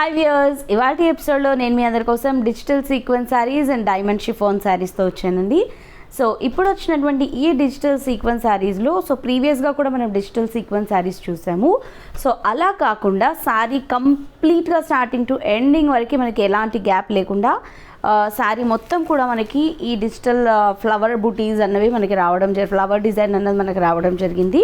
Hi viewers, ఇవాల్టి ఎపిసోడ్లో నేను మీ అందరి కోసం digital sequence saris and diamond chiffon శారీస్తో వచ్చానండి. సో ఇప్పుడు వచ్చినటువంటి ఈ డిజిటల్ సీక్వెన్స్ శారీస్లో ప్రీవియస్గా కూడా మనం డిజిటల్ సీక్వెన్స్ శారీస్ చూసాము. సో అలా కాకుండా శారీ కంప్లీట్గా స్టార్టింగ్ టు ఎండింగ్ వరకు మనకి ఎలాంటి గ్యాప్ లేకుండా శారీ మొత్తం కూడా మనకి ఈ డిజిటల్ ఫ్లవర్ బుటీస్ అన్నవి మనకి రావడం ఫ్లవర్ డిజైన్ అన్నది మనకి రావడం జరిగింది.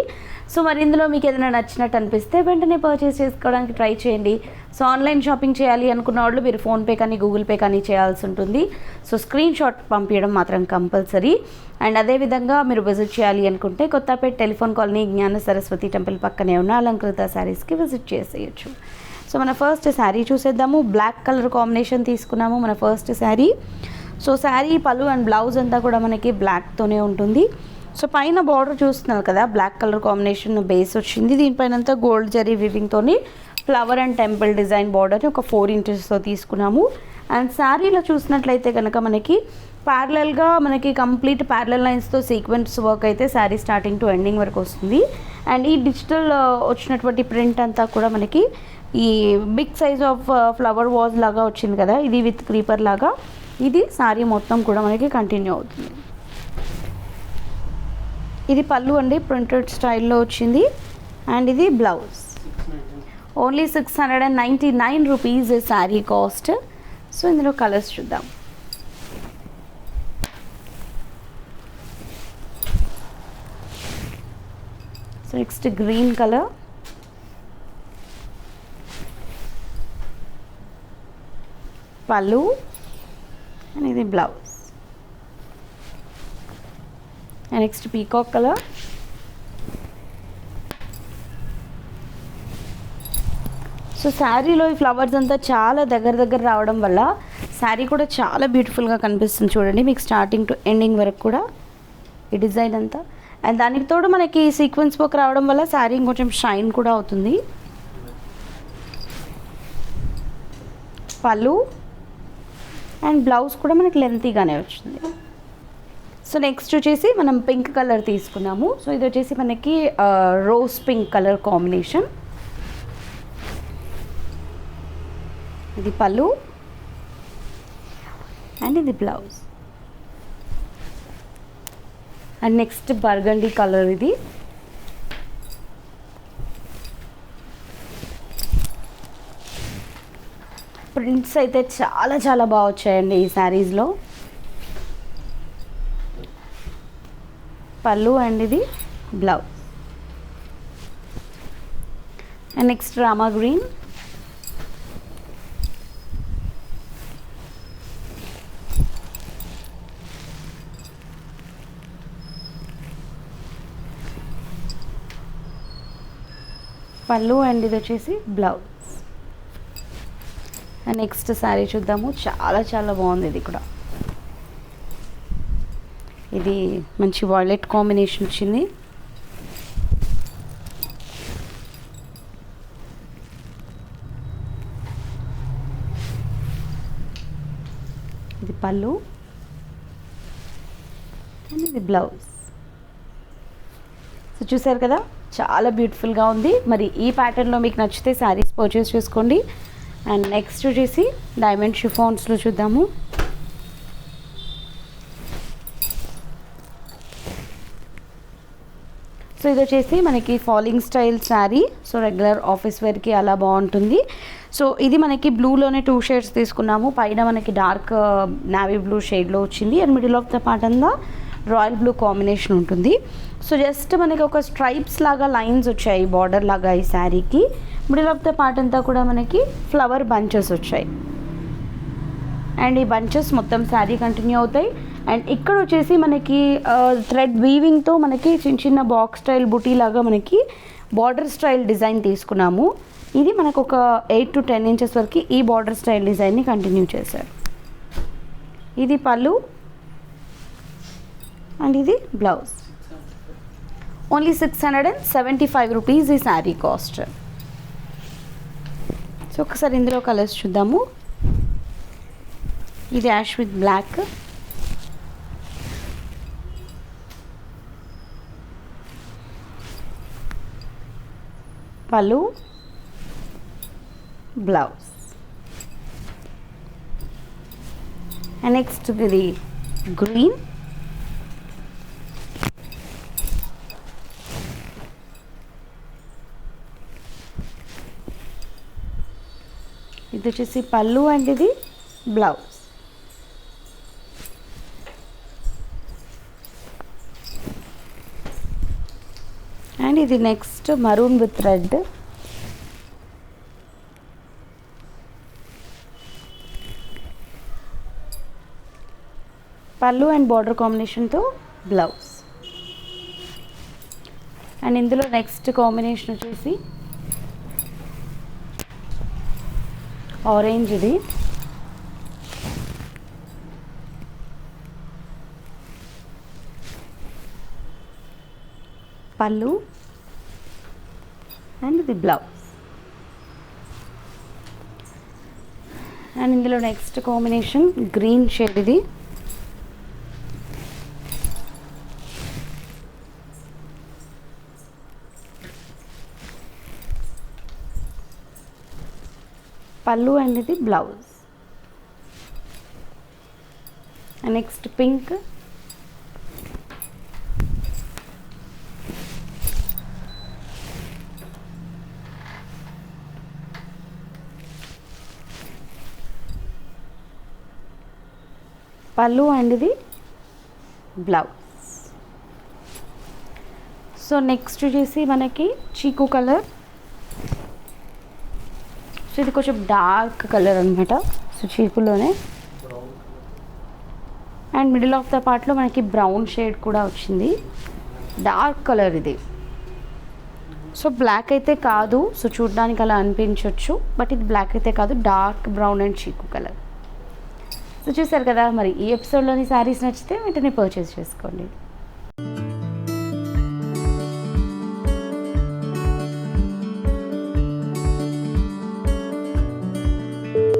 సో మరి ఇందులో మీకు ఏదైనా నచ్చినట్టు అనిపిస్తే వెంటనే పర్చేస్ చేసుకోవడానికి ట్రై చేయండి. సో ఆన్లైన్ షాపింగ్ చేయాలి అనుకున్న వాళ్ళు మీరు ఫోన్పే కానీ గూగుల్ పే కానీ చేయాల్సి ఉంటుంది. సో స్క్రీన్ షాట్ పంపించడం మాత్రం కంపల్సరీ. అండ్ అదేవిధంగా మీరు విజిట్ చేయాలి అనుకుంటే కొత్తపేట టెలిఫోన్ కాలనీ జ్ఞాన సరస్వతి టెంపుల్ పక్కనే ఉన్న అలంకృత శారీస్కి విజిట్ చేసేయచ్చు. సో మన ఫస్ట్ శారీ చూసేద్దాము. బ్లాక్ కలర్ కాంబినేషన్ తీసుకున్నాము మన ఫస్ట్ శారీ. సో శారీ పళ్ళు అండ్ బ్లౌజ్ అంతా కూడా మనకి బ్లాక్తోనే ఉంటుంది. సో పైన బార్డర్ చూస్తున్నారు కదా, బ్లాక్ కలర్ కాంబినేషన్ బేస్ వచ్చింది. దీనిపైన అంతా గోల్డ్ జరీ వివింగ్తోని ఫ్లవర్ అండ్ టెంపుల్ డిజైన్ బార్డర్ని ఒక 4 ఇంచెస్తో తీసుకున్నాము. అండ్ శారీలో చూసినట్లయితే కనుక మనకి ప్యారలల్గా మనకి కంప్లీట్ ప్యారలల్ లైన్స్తో సీక్వెన్స్ వర్క్ అయితే శారీ స్టార్టింగ్ టు ఎండింగ్ వరకు వస్తుంది. అండ్ ఈ డిజిటల్ వచ్చినటువంటి ప్రింట్ అంతా కూడా మనకి ఈ big size of flower vase లాగా వచ్చింది కదా, ఇది విత్ క్రీపర్ లాగా ఇది శారీ మొత్తం కూడా మనకి కంటిన్యూ అవుతుంది. ఇది పళ్ళు అండి, ప్రింటెడ్ స్టైల్లో వచ్చింది. అండ్ ఇది blouse. Only 699 rupees sari cost. So ఇందులో కలర్స్ చూద్దాం. సో నెక్స్ట్ గ్రీన్ కలర్, పళ్ళు అండ్ ఇది blouse. And next peacock colour, so శారీలో ఈ ఫ్లవర్స్ అంతా చాలా దగ్గర రావడం వల్ల శారీ కూడా చాలా బ్యూటిఫుల్గా కనిపిస్తుంది. చూడండి మీకు స్టార్టింగ్ టు ఎండింగ్ వరకు కూడా ఈ డిజైన్ అంతా. అండ్ దానికి తోడు మనకి సీక్వెన్స్ వర్క్ రావడం వల్ల శారీ ఇంకొంచెం షైన్ కూడా అవుతుంది. పళ్ళు అండ్ బ్లౌజ్ కూడా మనకి లెంతీగానే వచ్చింది. సో నెక్స్ట్ వచ్చేసి మనం పింక్ కలర్ తీసుకున్నాము. సో ఇది వచ్చేసి మనకి రోజ్ పింక్ కలర్ కాంబినేషన్. ఇది పళ్ళు అండ్ ఇది blouse. And next burgundy colour. ఇది ప్రింట్స్ అయితే చాలా బాగా వచ్చాయండి ఈ శారీస్లో. పళ్ళు అండ్ ఇది blouse. And next Rama green, పళ్ళు అండ్ ఇది వచ్చేసి బ్లౌజ్. అండ్ నెక్స్ట్ శారీ చూద్దాము. చాలా బాగుంది ఇది కూడా. ఇది మంచి వాయిలెట్ కాంబినేషన్ వచ్చింది. ఇది పళ్ళు అండ్ ఇది బ్లౌజ్. సో చూసారు కదా, చాలా బ్యూటిఫుల్గా ఉంది. మరి ఈ ప్యాటర్న్లో మీకు నచ్చితే శారీస్ పర్చేస్ చేసుకోండి. అండ్ నెక్స్ట్ వచ్చేసి డైమండ్ షిఫాన్స్లో చూద్దాము. సో ఇది వచ్చేసి మనకి falling style sari. So regular office వేర్కి అలా బాగుంటుంది. సో ఇది మనకి బ్లూలోనే 2 షేడ్స్ తీసుకున్నాము. పైన మనకి డార్క్ నావీ బ్లూ షేడ్లో వచ్చింది. And middle of the part అంతా రాయల్ బ్లూ కాంబినేషన్ ఉంటుంది. సో జస్ట్ మనకి ఒక స్ట్రైప్స్ లాగా లైన్స్ వచ్చాయి బార్డర్ లాగా ఈ శారీకి. మిడిల్ ఆఫ్ ద పార్ట్ అంతా కూడా మనకి ఫ్లవర్ బంచెస్ వచ్చాయి. అండ్ ఈ బంచెస్ మొత్తం శారీ కంటిన్యూ అవుతాయి. అండ్ ఇక్కడ వచ్చేసి మనకి థ్రెడ్ వీవింగ్తో మనకి చిన్న బాక్స్ స్టైల్ బుటీ లాగా మనకి బార్డర్ స్టైల్ డిజైన్ తీసుకున్నాము. ఇది మనకు ఒక 8 to 10 ఇంచెస్ వరకు ఈ బార్డర్ స్టైల్ డిజైన్ని కంటిన్యూ చేశారు. ఇది పళ్ళు అండ్ ఇది బ్లౌజ్. ఓన్లీ 675 రూపీస్ ఈ శారీ కాస్ట్. సో ఒకసారి ఇందులో కలర్స్ చూద్దాము. ఇది యాష్ విత్ బ్లాక్, పళ్ళు, బ్లౌజ్. అండ్ నెక్స్ట్ ఇది గ్రీన్, ఇది వచ్చేసి పళ్ళు అండ్ ఇది బ్లౌజ్. అండ్ ఇది నెక్స్ట్ మరూన్ విత్ రెడ్, పళ్ళు అండ్ బార్డర్ కాంబినేషన్తో బ్లౌజ్. అండ్ ఇందులో నెక్స్ట్ కాంబినేషన్ వచ్చేసి ఆరెంజ్, ఇది పళ్ళు అండ్ ఇది బ్లౌజ్. అండ్ ఇందులో నెక్స్ట్ కాంబినేషన్ గ్రీన్ షేడ్, ఇది పళ్ళు అండ్ ఇది బ్లౌజ్. నెక్స్ట్ పింక్, పళ్ళు అండ్ ఇది బ్లౌజ్. సో నెక్స్ట్ వచ్చేసి మనకి చీకు కలర్. సో ఇది కొంచెం డార్క్ కలర్ అనమాట, సో చీకులోనే. అండ్ మిడిల్ ఆఫ్ ద పార్ట్లో మనకి బ్రౌన్ షేడ్ కూడా వచ్చింది, డార్క్ కలర్ ఇది. సో బ్లాక్ అయితే కాదు, సో చూడడానికి అలా అనిపించవచ్చు, బట్ ఇది బ్లాక్ అయితే కాదు, డార్క్ బ్రౌన్ అండ్ చీకు కలర్. సో చూసారు కదా, మరి ఈ ఎపిసోడ్లోని శారీస్ నచ్చితే వెంటనే పర్చేస్ చేసుకోండి.